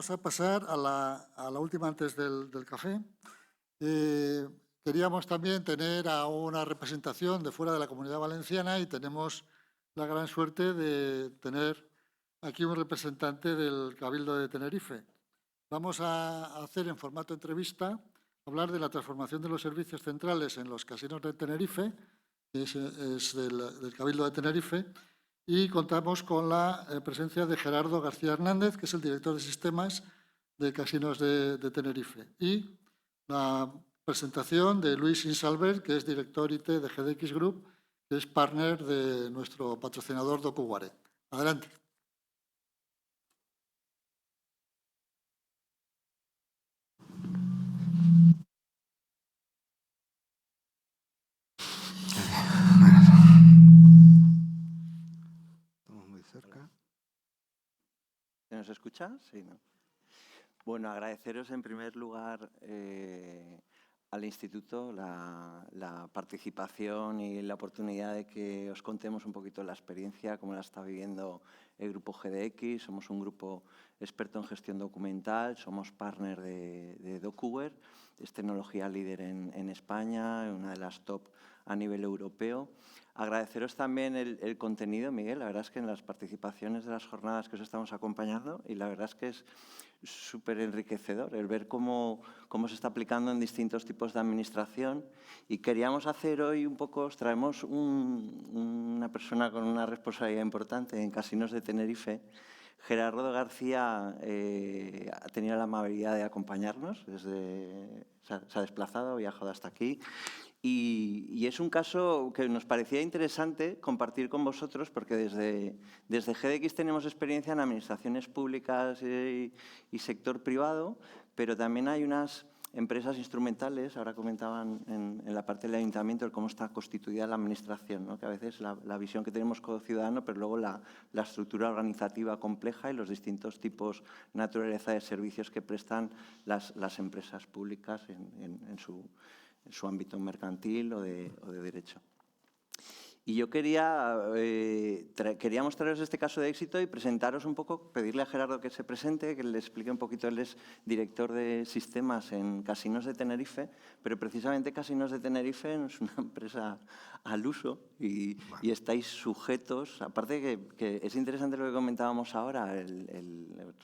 vamos a pasar a la última antes del café. Queríamos también tener a una representación de fuera de la Comunidad Valenciana y tenemos la gran suerte de tener aquí un representante del Cabildo de Tenerife. Vamos a hacer en formato entrevista, hablar de la transformación de los servicios centrales en los casinos de Tenerife, que es del Cabildo de Tenerife, y contamos con la presencia de Gerardo García Hernández, que es el director de sistemas de Casinos de Tenerife, y la presentación de Luis Insalver, que es director IT de GDX Group, que es partner de nuestro patrocinador DocuWare. Adelante. Estamos muy cerca. ¿Se nos escucha? Sí, ¿no? Bueno, agradeceros en primer lugar al Instituto la participación y la oportunidad de que os contemos un poquito la experiencia, cómo la está viviendo el Grupo GDX. Somos un grupo experto en gestión documental, somos partner de DocuWare, es tecnología líder en España, una de las top a nivel europeo. Agradeceros también el contenido, Miguel. La verdad es que en las participaciones de las jornadas que os estamos acompañando, y la verdad es que es súper enriquecedor el ver cómo se está aplicando en distintos tipos de administración. Y queríamos hacer hoy un poco, os traemos una persona con una responsabilidad importante en Casinos de Tenerife. Gerardo García ha tenido la amabilidad de acompañarnos, se ha desplazado, ha viajado hasta aquí. Y es un caso que nos parecía interesante compartir con vosotros porque desde GDX tenemos experiencia en administraciones públicas y sector privado, pero también hay unas empresas instrumentales, ahora comentaban en la parte del ayuntamiento, cómo está constituida la administración, ¿no? Que a veces la visión que tenemos como ciudadano, pero luego la estructura organizativa compleja y los distintos tipos, naturaleza de servicios que prestan las empresas públicas en su ámbito mercantil o de derecho. Y yo quería mostraros este caso de éxito y presentaros un poco, pedirle a Gerardo que se presente, que le explique un poquito. Él es director de sistemas en Casinos de Tenerife, pero precisamente Casinos de Tenerife no es una empresa al uso y estáis sujetos, aparte que es interesante lo que comentábamos ahora, el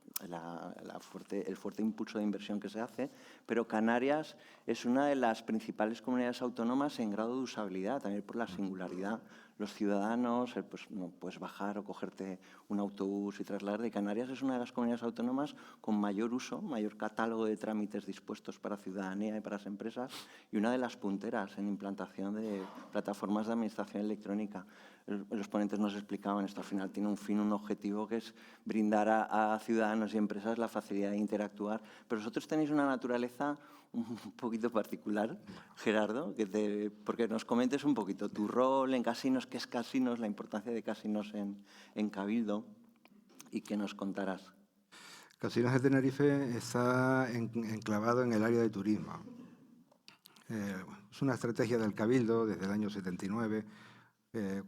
fuerte impulso de inversión que se hace, pero Canarias es una de las principales comunidades autónomas en grado de usabilidad, también por la singularidad. Los ciudadanos, pues, no puedes bajar o cogerte un autobús y trasladar. De Canarias es una de las comunidades autónomas con mayor uso, mayor catálogo de trámites dispuestos para ciudadanía y para las empresas y una de las punteras en implantación de plataformas de administración electrónica. Los ponentes nos explicaban esto, al final tiene un objetivo que es brindar a ciudadanos y empresas la facilidad de interactuar, pero vosotros tenéis una naturaleza un poquito particular, Gerardo, porque nos comentes un poquito tu rol en Casinos, qué es Casinos, la importancia de Casinos en Cabildo y qué nos contarás. Casinos de Tenerife está enclavado en el área de turismo. Es una estrategia del Cabildo desde el año 79,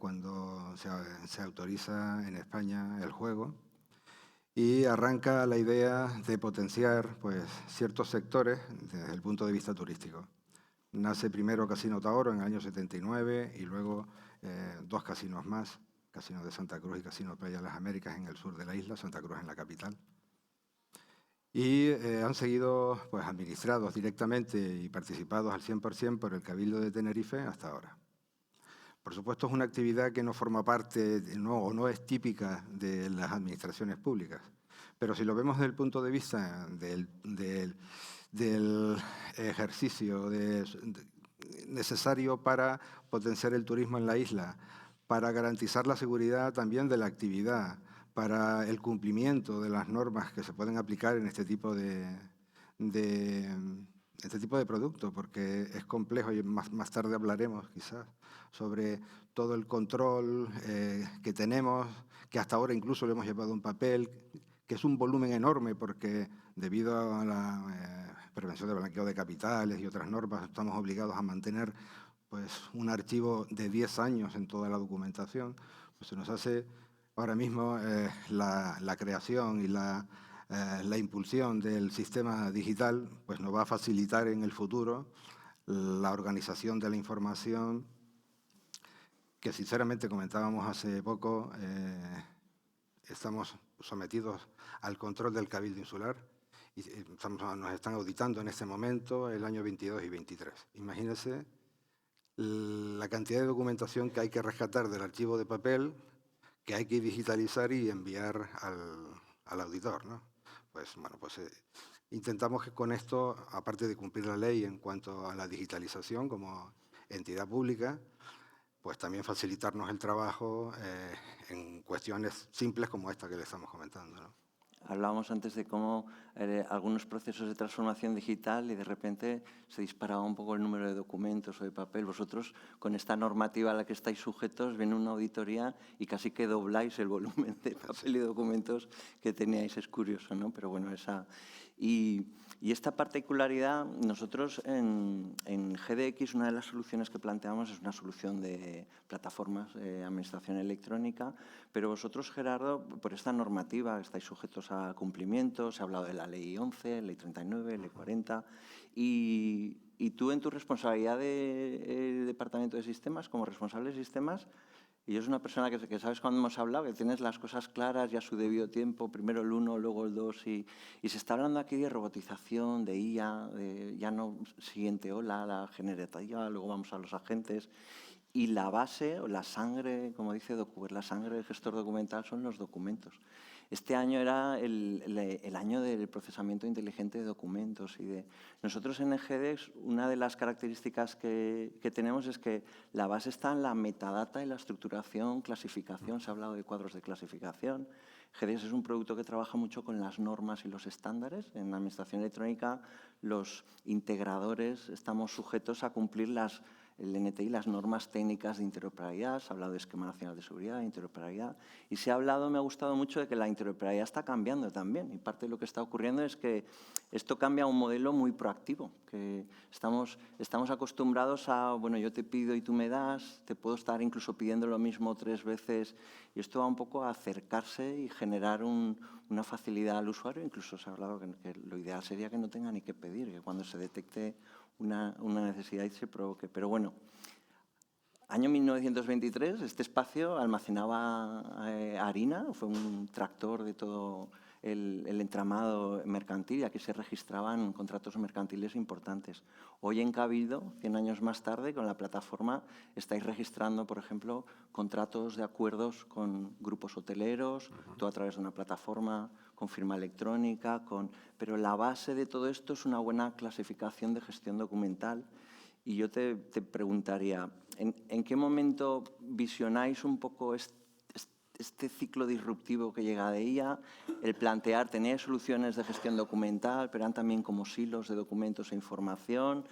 cuando se autoriza en España el juego, y arranca la idea de potenciar pues, ciertos sectores desde el punto de vista turístico. Nace primero Casino Taoro en el año 79 y luego dos casinos más, Casino de Santa Cruz y Casino Playa de las Américas en el sur de la isla, Santa Cruz en la capital. Y han seguido pues, administrados directamente y participados al 100% por el Cabildo de Tenerife hasta ahora. Por supuesto, es una actividad que no forma parte o no es típica de las administraciones públicas, pero si lo vemos desde el punto de vista del ejercicio necesario para potenciar el turismo en la isla, para garantizar la seguridad también de la actividad, para el cumplimiento de las normas que se pueden aplicar en este tipo de producto, porque es complejo y más tarde hablaremos quizás sobre todo el control que tenemos, que hasta ahora incluso le hemos llevado un papel, que es un volumen enorme porque debido a la prevención de blanqueo de capitales y otras normas estamos obligados a mantener pues, un archivo de 10 años en toda la documentación. Pues se nos hace ahora mismo la creación y la la impulsión del sistema digital pues nos va a facilitar en el futuro la organización de la información que sinceramente comentábamos hace poco, estamos sometidos al control del Cabildo Insular y nos están auditando en este momento el año 22 y 23. Imagínense la cantidad de documentación que hay que rescatar del archivo de papel, que hay que digitalizar y enviar al auditor, ¿no? Pues bueno, pues intentamos que con esto, aparte de cumplir la ley en cuanto a la digitalización como entidad pública, pues también facilitarnos el trabajo en cuestiones simples como esta que le estamos comentando, ¿no? Hablábamos antes de cómo algunos procesos de transformación digital y de repente se disparaba un poco el número de documentos o de papel. Vosotros, con esta normativa a la que estáis sujetos, viene una auditoría y casi que dobláis el volumen de papel y documentos que teníais. Es curioso, ¿no? Pero bueno, esa... Y esta particularidad, nosotros en GDX, una de las soluciones que planteamos es una solución de plataformas de administración electrónica, pero vosotros, Gerardo, por esta normativa estáis sujetos a cumplimiento, se ha hablado de la Ley 11, Ley 39, Ley 40, y tú en tu responsabilidad de Departamento de Sistemas, como responsable de sistemas, y yo soy una persona que sabes cuando hemos hablado, que tienes las cosas claras y a su debido tiempo, primero el 1, luego el 2, y se está hablando aquí de robotización, de IA, de ya no siguiente ola, la generativa, luego vamos a los agentes, y la base, o la sangre, como dice DocuWare, la sangre del gestor documental son los documentos. Este año era el año del procesamiento inteligente de documentos. Nosotros en GDX, una de las características que tenemos es que la base está en la metadata y la estructuración, clasificación. Se ha hablado de cuadros de clasificación. GDX es un producto que trabaja mucho con las normas y los estándares. En la administración electrónica, los integradores estamos sujetos a cumplir el NTI, las normas técnicas de interoperabilidad. Se ha hablado de esquema nacional de seguridad, interoperabilidad. Y se ha hablado, me ha gustado mucho, de que la interoperabilidad está cambiando también. Y parte de lo que está ocurriendo es que esto cambia a un modelo muy proactivo. Que estamos acostumbrados a, bueno, yo te pido y tú me das, te puedo estar incluso pidiendo lo mismo 3 veces. Y esto va un poco a acercarse y generar una facilidad al usuario. Incluso se ha hablado que lo ideal sería que no tenga ni que pedir, que cuando se detecte una necesidad y se provoque. Pero bueno, año 1923, este espacio almacenaba harina, fue un tractor de todo el entramado mercantil y aquí se registraban contratos mercantiles importantes. Hoy en Cabildo, 100 años más tarde, con la plataforma estáis registrando, por ejemplo, contratos de acuerdos con grupos hoteleros, todo a través de una plataforma con firma electrónica, pero la base de todo esto es una buena clasificación de gestión documental. Y yo te preguntaría, ¿en qué momento visionáis un poco este ciclo disruptivo que llega de ella? El plantear, teníais soluciones de gestión documental, pero eran también como silos de documentos e información.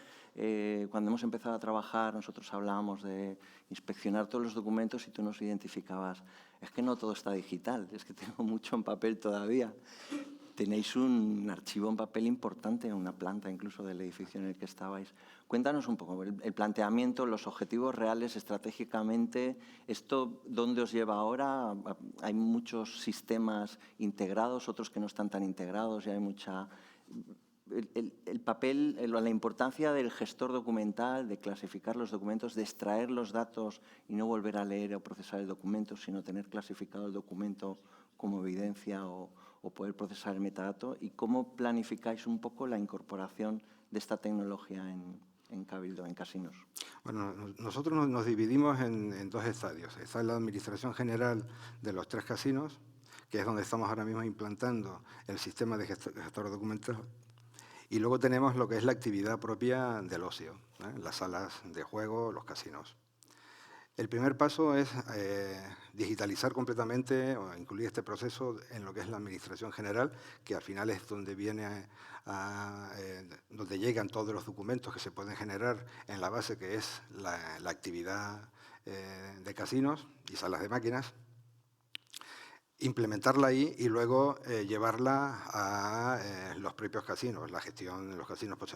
Cuando hemos empezado a trabajar, nosotros hablábamos de inspeccionar todos los documentos y tú nos identificabas, es que no todo está digital, es que tengo mucho en papel todavía. Tenéis un archivo en papel importante, una planta incluso del edificio en el que estabais. Cuéntanos un poco el planteamiento, los objetivos reales estratégicamente. ¿Esto dónde os lleva ahora? Hay muchos sistemas integrados, otros que no están tan integrados y hay mucha... El papel, la importancia del gestor documental, de clasificar los documentos, de extraer los datos y no volver a leer o procesar el documento, sino tener clasificado el documento como evidencia o poder procesar el metadato, y cómo planificáis un poco la incorporación de esta tecnología en Cabildo, en Casinos. Bueno, nosotros nos dividimos en 2 estadios. Está la administración general de los 3 casinos, que es donde estamos ahora mismo implantando el sistema de gestor documental. Y luego tenemos lo que es la actividad propia del ocio, las salas de juego, los casinos. El primer paso es digitalizar completamente o incluir este proceso en lo que es la administración general, que al final es donde donde llegan todos los documentos que se pueden generar en la base que es la actividad de casinos y salas de máquinas. Implementarla ahí y luego llevarla a los propios casinos. La gestión, los casinos pues,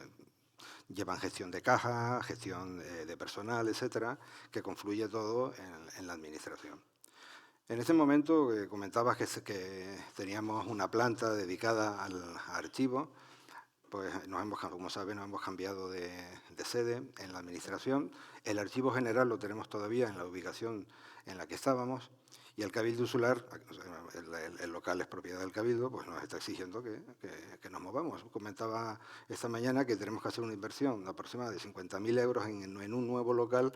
llevan gestión de caja, gestión de personal, etcétera, que confluye todo en la administración. En este momento comentabas que teníamos una planta dedicada al archivo. Pues como sabes, nos hemos cambiado de sede en la administración. El archivo general lo tenemos todavía en la ubicación en la que estábamos, y el Cabildo Insular, el local es propiedad del Cabildo, pues nos está exigiendo que nos movamos. Comentaba esta mañana que tenemos que hacer una inversión aproximada de 50.000 euros en un nuevo local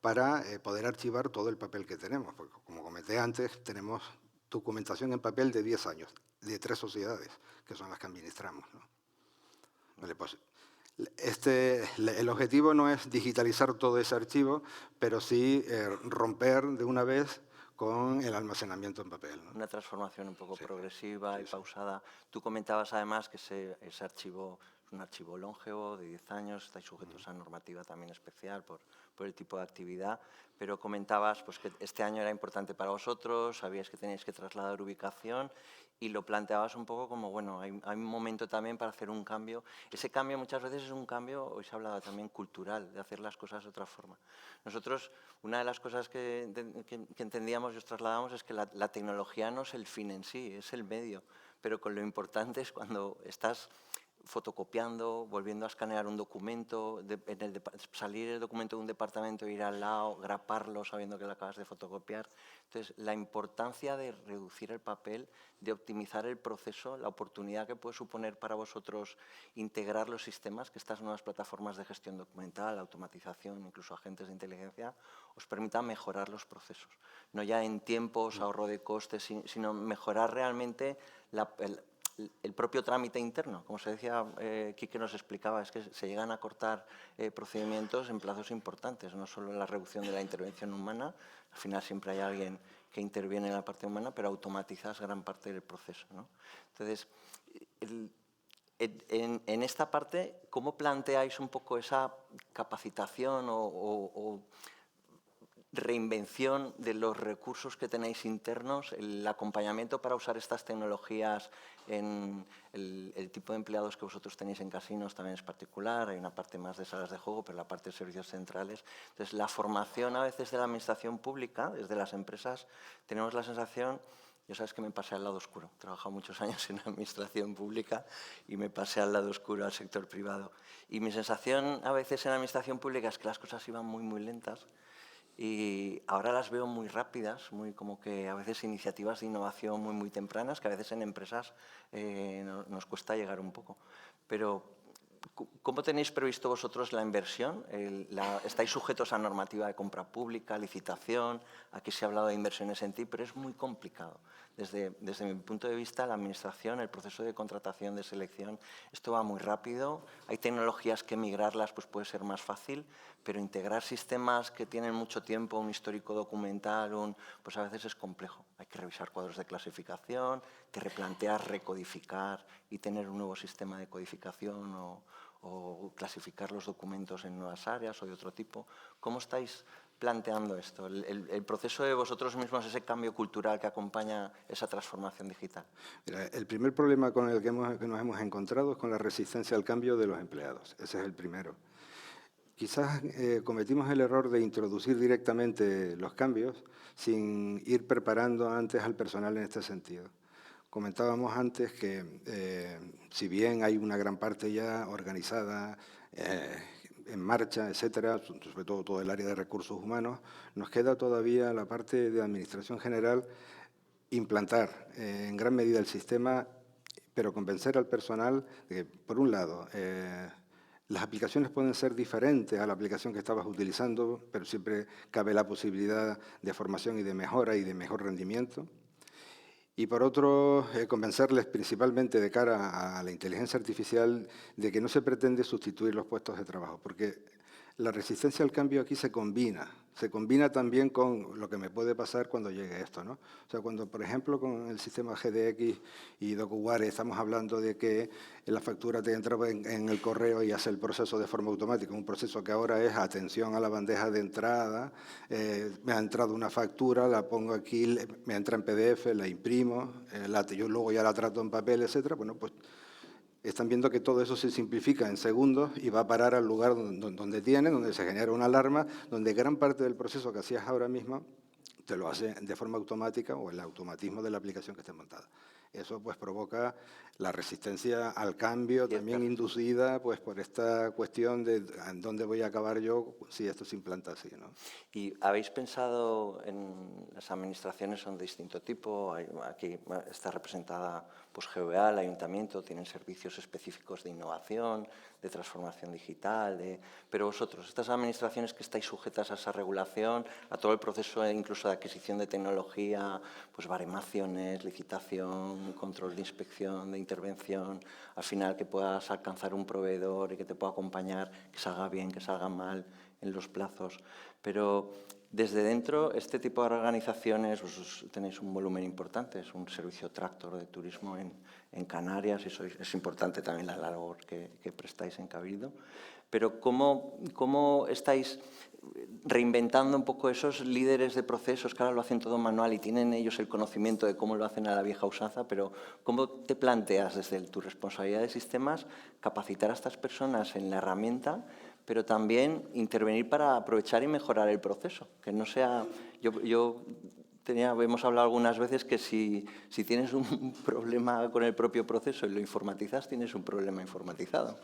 para poder archivar todo el papel que tenemos, porque como comenté antes, tenemos documentación en papel de 10 años, de 3 sociedades, que son las que administramos, ¿no? Vale, pues el objetivo no es digitalizar todo ese archivo, pero sí romper de una vez con el almacenamiento en papel, ¿no? Una transformación un poco Sí, progresiva y sí. pausada. Tú comentabas además que ese archivo es un archivo longevo de 10 años, estáis sujetos a normativa también especial por el tipo de actividad, pero comentabas pues, que este año era importante para vosotros, sabíais que teníais que trasladar ubicación y lo planteabas un poco como, bueno, hay un momento también para hacer un cambio. Ese cambio muchas veces es un cambio, hoy se ha hablado también cultural, de hacer las cosas de otra forma. Nosotros, una de las cosas que entendíamos y os trasladamos es que la tecnología no es el fin en sí, es el medio, pero con lo importante es cuando estás fotocopiando, volviendo a escanear un documento, salir el documento de un departamento, ir al lado, graparlo sabiendo que lo acabas de fotocopiar. Entonces, la importancia de reducir el papel, de optimizar el proceso, la oportunidad que puede suponer para vosotros integrar los sistemas, que estas nuevas plataformas de gestión documental, automatización, incluso agentes de inteligencia, os permitan mejorar los procesos. No ya en tiempos, ahorro de costes, sino mejorar realmente el propio trámite interno. Como se decía, Quique nos explicaba, es que se llegan a cortar procedimientos en plazos importantes, no solo la reducción de la intervención humana, al final siempre hay alguien que interviene en la parte humana, pero automatizas gran parte del proceso, ¿no? Entonces, en esta parte, ¿cómo planteáis un poco esa capacitación o reinvención de los recursos que tenéis internos, el acompañamiento para usar estas tecnologías en el tipo de empleados que vosotros tenéis en casinos también es particular, hay una parte más de salas de juego, pero la parte de servicios centrales. Entonces, la formación a veces de la administración pública, desde las empresas, tenemos la sensación, yo sabes que me pasé al lado oscuro, he trabajado muchos años en administración pública y me pasé al lado oscuro al sector privado. Y mi sensación a veces en la administración pública es que las cosas iban muy, muy lentas. Y ahora las veo muy rápidas, muy como que a veces iniciativas de innovación muy, muy tempranas, que a veces en empresas nos cuesta llegar un poco. Pero, ¿cómo tenéis previsto vosotros la inversión? ¿Estáis sujetos a normativa de compra pública, licitación? Aquí se ha hablado de inversiones en TIC, pero es muy complicado. Desde mi punto de vista, la administración, el proceso de contratación, de selección, esto va muy rápido. Hay tecnologías que migrarlas pues puede ser más fácil, pero integrar sistemas que tienen mucho tiempo, un histórico documental, pues a veces es complejo. Hay que revisar cuadros de clasificación, que replantear, recodificar y tener un nuevo sistema de codificación o clasificar los documentos en nuevas áreas o de otro tipo. ¿Cómo estáis planteando esto? El proceso de vosotros mismos, ese cambio cultural que acompaña esa transformación digital. Mira, el primer problema con el que nos hemos encontrado es con la resistencia al cambio de los empleados. Ese es el primero. Quizás cometimos el error de introducir directamente los cambios sin ir preparando antes al personal en este sentido. Comentábamos antes que si bien hay una gran parte ya organizada, en marcha, etcétera, sobre todo el área de recursos humanos, nos queda todavía la parte de administración general implantar en gran medida el sistema, pero convencer al personal de que, por un lado, las aplicaciones pueden ser diferentes a la aplicación que estabas utilizando, pero siempre cabe la posibilidad de formación y de mejora y de mejor rendimiento. Y por otro, convencerles principalmente de cara a la inteligencia artificial de que no se pretende sustituir los puestos de trabajo, porque la resistencia al cambio aquí se combina también con lo que me puede pasar cuando llegue esto, ¿no? O sea, cuando, por ejemplo, con el sistema GDX y DocuWare estamos hablando de que la factura te entra en el correo y hace el proceso de forma automática, un proceso que ahora es atención a la bandeja de entrada, me ha entrado una factura, la pongo aquí, me entra en PDF, la imprimo, yo luego ya la trato en papel, etcétera. Bueno, pues están viendo que todo eso se simplifica en segundos y va a parar al lugar donde se genera una alarma, donde gran parte del proceso que hacías ahora mismo te lo hace de forma automática o el automatismo de la aplicación que esté montada. Eso pues provoca la resistencia al cambio, también inducida pues por esta cuestión de en dónde voy a acabar yo si esto se implanta así, ¿no? ¿Y habéis pensado en las administraciones son de distinto tipo? Aquí está representada pues, GVA, el ayuntamiento, tienen servicios específicos de innovación, de transformación digital, pero vosotros, estas administraciones que estáis sujetas a esa regulación, a todo el proceso incluso de adquisición de tecnología, pues baremaciones, licitación, control de inspección, de intervención, al final que puedas alcanzar un proveedor y que te pueda acompañar, que salga bien, que salga mal en los plazos. Pero desde dentro, este tipo de organizaciones, vosotros tenéis un volumen importante, es un servicio tractor de turismo en Canarias y es importante también la labor que prestáis en Cabildo. Pero ¿cómo estáis reinventando un poco esos líderes de procesos que ahora lo hacen todo manual y tienen ellos el conocimiento de cómo lo hacen a la vieja usanza, pero cómo te planteas desde tu responsabilidad de sistemas capacitar a estas personas en la herramienta, pero también intervenir para aprovechar y mejorar el proceso? Que no sea... Hemos hablado algunas veces que si tienes un problema con el propio proceso y lo informatizas, tienes un problema informatizado.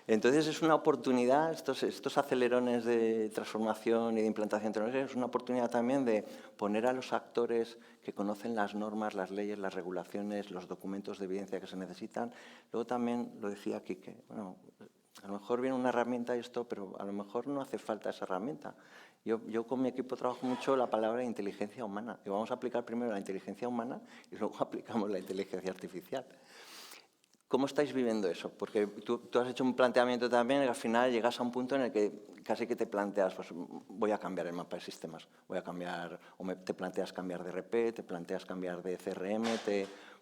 Entonces es una oportunidad, estos acelerones de transformación y de implantación tecnológica, es una oportunidad también de poner a los actores que conocen las normas, las leyes, las regulaciones, los documentos de evidencia que se necesitan. Luego también, lo decía aquí, que bueno, a lo mejor viene una herramienta y esto, pero a lo mejor no hace falta esa herramienta. Yo con mi equipo trabajo mucho la palabra inteligencia humana. Y vamos a aplicar primero la inteligencia humana y luego aplicamos la inteligencia artificial. ¿Cómo estáis viviendo eso? Porque tú has hecho un planteamiento también y al final llegas a un punto en el que casi que te planteas, pues voy a cambiar el mapa de sistemas, voy a cambiar, te planteas cambiar de RP, te planteas cambiar de CRM,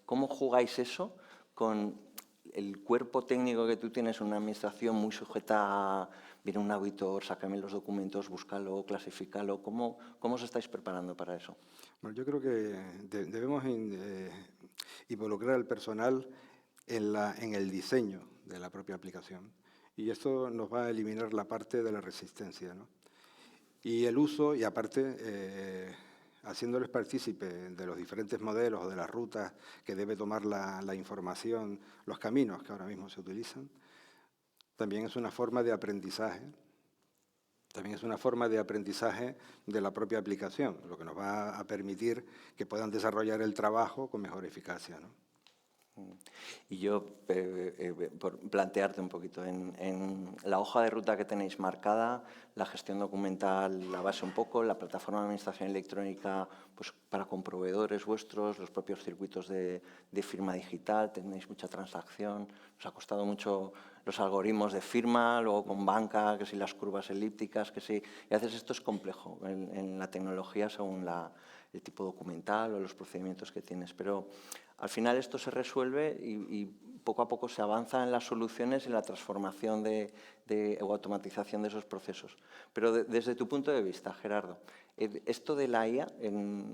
¿cómo jugáis eso con el cuerpo técnico que tú tienes en una administración muy sujeta a, viene un auditor, sácame los documentos, búscalo, clasifícalo? ¿Cómo os estáis preparando para eso? Bueno, yo creo que debemos involucrar al personal en el diseño de la propia aplicación. Y esto nos va a eliminar la parte de la resistencia, ¿no? Y el uso, y aparte, haciéndoles partícipe de los diferentes modelos o de las rutas que debe tomar la información, los caminos que ahora mismo se utilizan, también es una forma de aprendizaje. También es una forma de aprendizaje de la propia aplicación, lo que nos va a permitir que puedan desarrollar el trabajo con mejor eficacia, ¿no? Y yo, por plantearte un poquito, en la hoja de ruta que tenéis marcada, la gestión documental la base un poco, la plataforma de administración electrónica pues, para con proveedores vuestros, los propios circuitos de firma digital, tenéis mucha transacción, os ha costado mucho los algoritmos de firma, luego con banca, que si las curvas elípticas, que si... Y a veces esto es complejo en la tecnología según el tipo documental o los procedimientos que tienes, pero al final esto se resuelve y poco a poco se avanza en las soluciones y en la transformación o automatización de esos procesos. Pero desde tu punto de vista, Gerardo, esto de la IA,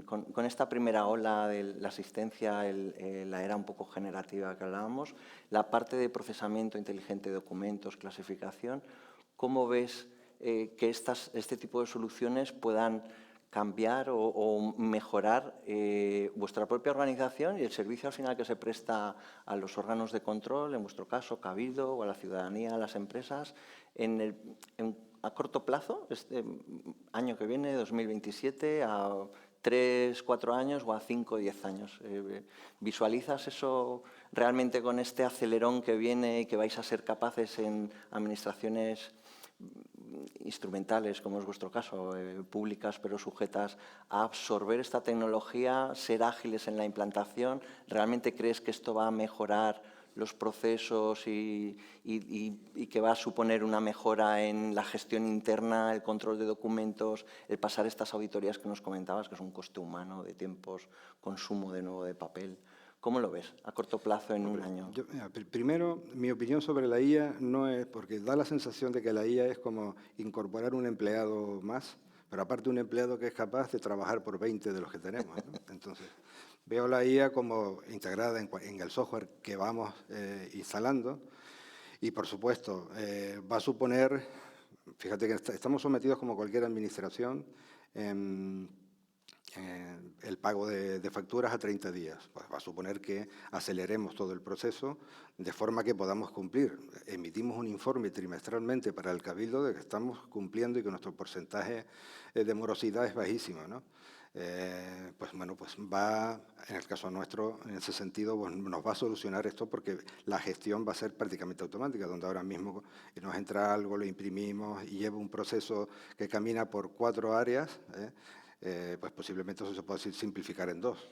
con esta primera ola de la asistencia, la era un poco generativa que hablábamos, la parte de procesamiento inteligente de documentos, clasificación, ¿cómo ves que este tipo de soluciones puedan cambiar o mejorar vuestra propia organización y el servicio al final que se presta a los órganos de control, en vuestro caso, Cabildo, o a la ciudadanía, a las empresas, a corto plazo, este año que viene, 2027, a 3, 4 años o a 5, 10 años? ¿Visualizas eso realmente con este acelerón que viene y que vais a ser capaces en administraciones instrumentales, como es vuestro caso, públicas pero sujetas a absorber esta tecnología, ser ágiles en la implantación? ¿Realmente crees que esto va a mejorar los procesos y que va a suponer una mejora en la gestión interna, el control de documentos, el pasar estas auditorías que nos comentabas, que es un coste humano, de tiempos, consumo de nuevo de papel? ¿Cómo lo ves a corto plazo en un año? Primero, mi opinión sobre la IA no es, porque da la sensación de que la IA es como incorporar un empleado más, pero aparte un empleado que es capaz de trabajar por 20 de los que tenemos, ¿no? Entonces, veo la IA como integrada en el software que vamos instalando y, por supuesto, va a suponer, fíjate que estamos sometidos como cualquier administración, el pago de facturas a 30 días. Pues va a suponer que aceleremos todo el proceso de forma que podamos cumplir. Emitimos un informe trimestralmente para el Cabildo de que estamos cumpliendo y que nuestro porcentaje de morosidad es bajísimo, ¿no? Pues bueno, pues va, en el caso nuestro, en ese sentido, pues nos va a solucionar esto porque la gestión va a ser prácticamente automática, donde ahora mismo nos entra algo, lo imprimimos y lleva un proceso que camina por 4 áreas, pues posiblemente eso se pueda simplificar en 2.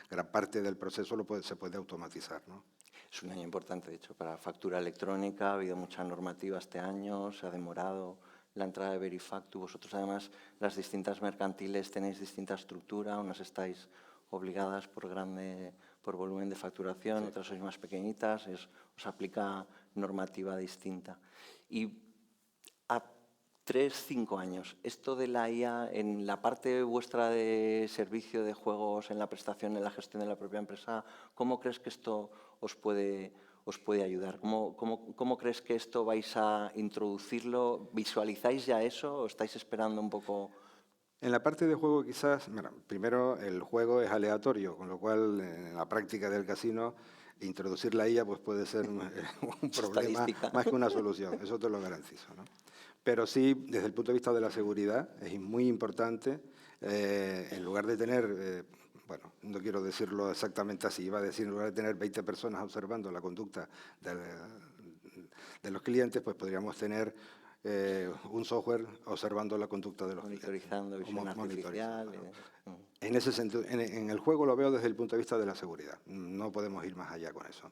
Gran parte del proceso se puede automatizar, ¿no? Es un año importante, de hecho, para factura electrónica. Ha habido mucha normativa este año, se ha demorado la entrada de Verifactu. Vosotros, además, las distintas mercantiles tenéis distinta estructura. Unas estáis obligadas por volumen de facturación, Sí. otras sois más pequeñitas. Os aplica normativa distinta. Y a 3-5 años, esto de la IA en la parte vuestra de servicio de juegos, en la prestación, en la gestión de la propia empresa, ¿cómo crees que esto os puede ayudar? ¿Cómo crees que esto vais a introducirlo? ¿Visualizáis ya eso o estáis esperando un poco? En la parte de juego quizás, mira, primero el juego es aleatorio, con lo cual en la práctica del casino introducir la IA pues puede ser un problema Estadística. más que una solución, eso te lo garantizo, ¿no? Pero sí, desde el punto de vista de la seguridad, es muy importante, en lugar de tener, bueno, no quiero decirlo exactamente así, iba a decir, en lugar de tener 20 personas observando la conducta de los clientes, pues podríamos tener un software observando la conducta de los Monitorizando, clientes. visión artificial. ¿No? En ese sentido, en el juego lo veo desde el punto de vista de la seguridad. No podemos ir más allá con eso.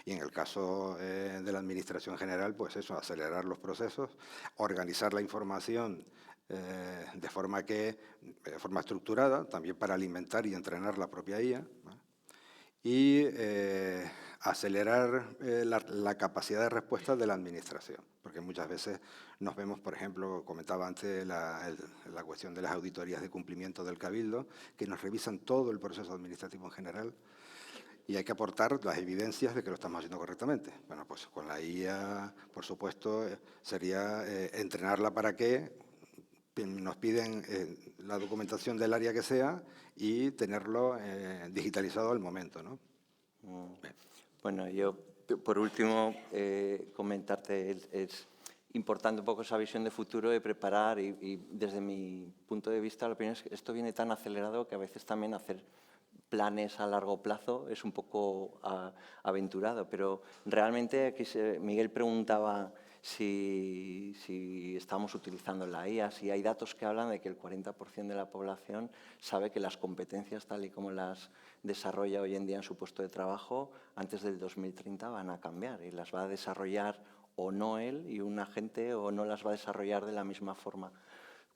Y en el caso de la administración general, pues eso, acelerar los procesos, organizar la información de forma estructurada, también para alimentar y entrenar la propia IA, ¿no? Y acelerar la capacidad de respuesta de la administración, porque muchas veces nos vemos, por ejemplo, comentaba antes la cuestión de las auditorías de cumplimiento del Cabildo, que nos revisan todo el proceso administrativo en general y hay que aportar las evidencias de que lo estamos haciendo correctamente. Bueno, pues con la IA, por supuesto, sería entrenarla para que nos piden la documentación del área que sea y tenerlo digitalizado al momento, ¿no? Bueno, yo, por último, comentarte, es importante un poco esa visión de futuro, de preparar, y desde mi punto de vista, la opinión es que esto viene tan acelerado que a veces también hacer planes a largo plazo es un poco aventurado, pero realmente aquí Miguel preguntaba si estamos utilizando la IA, si hay datos que hablan de que el 40% de la población sabe que las competencias tal y como las desarrolla hoy en día en su puesto de trabajo, antes del 2030 van a cambiar y las va a desarrollar o no él y un agente o no las va a desarrollar de la misma forma.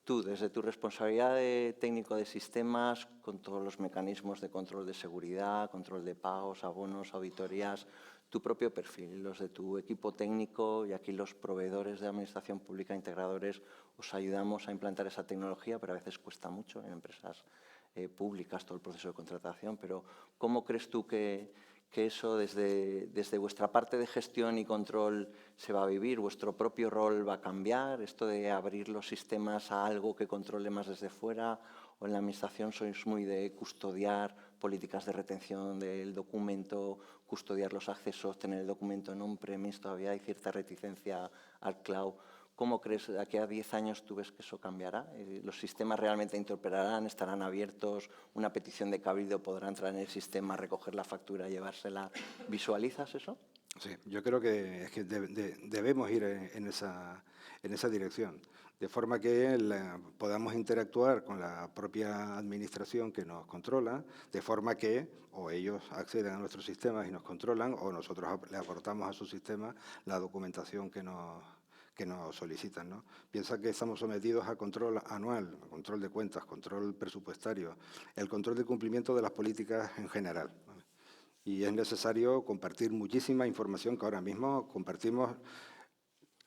Tú, desde tu responsabilidad de técnico de sistemas, con todos los mecanismos de control de seguridad, control de pagos, abonos, auditorías, tu propio perfil, los de tu equipo técnico y aquí los proveedores de administración pública integradores, os ayudamos a implantar esa tecnología, pero a veces cuesta mucho en empresas públicas todo el proceso de contratación. Pero ¿cómo crees tú que eso desde vuestra parte de gestión y control se va a vivir? ¿Vuestro propio rol va a cambiar? ¿Esto de abrir los sistemas a algo que controle más desde fuera? ¿O en la administración sois muy de custodiar políticas de retención del documento, custodiar los accesos, tener el documento en on-premise? Todavía hay cierta reticencia al cloud. ¿Cómo crees, de aquí a 10 años tú ves que eso cambiará? ¿Los sistemas realmente interoperarán, estarán abiertos? ¿Una petición de cabildo podrá entrar en el sistema, recoger la factura, llevársela? ¿Visualizas eso? Sí, yo creo que, debemos ir en esa dirección, de forma que podamos interactuar con la propia administración que nos controla, de forma que o ellos acceden a nuestros sistemas y nos controlan, o nosotros le aportamos a su sistema la documentación que nos solicitan, ¿no? Piensa que estamos sometidos a control anual, a control de cuentas, control presupuestario, el control de cumplimiento de las políticas en general, ¿vale? Y es necesario compartir muchísima información que ahora mismo compartimos.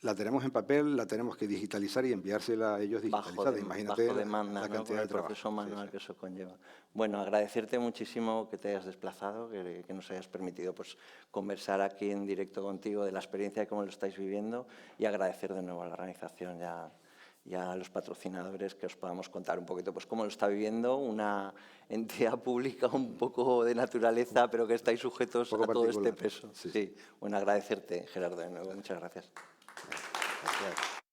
La tenemos en papel, la tenemos que digitalizar y enviársela a ellos digitalizada. Imagínate bajo demanda, la ¿no? Con cantidad el de trabajo. proceso manual Sí. que eso conlleva. Bueno, agradecerte muchísimo que te hayas desplazado, que nos hayas permitido pues, conversar aquí en directo contigo de la experiencia y cómo lo estáis viviendo, y agradecer de nuevo a la organización ya y a los patrocinadores que os podamos contar un poquito pues cómo lo está viviendo una entidad pública un poco de naturaleza, pero que estáis sujetos a todo este peso. Sí. Sí. Bueno, agradecerte, Gerardo, de nuevo. Muchas gracias. Gracias.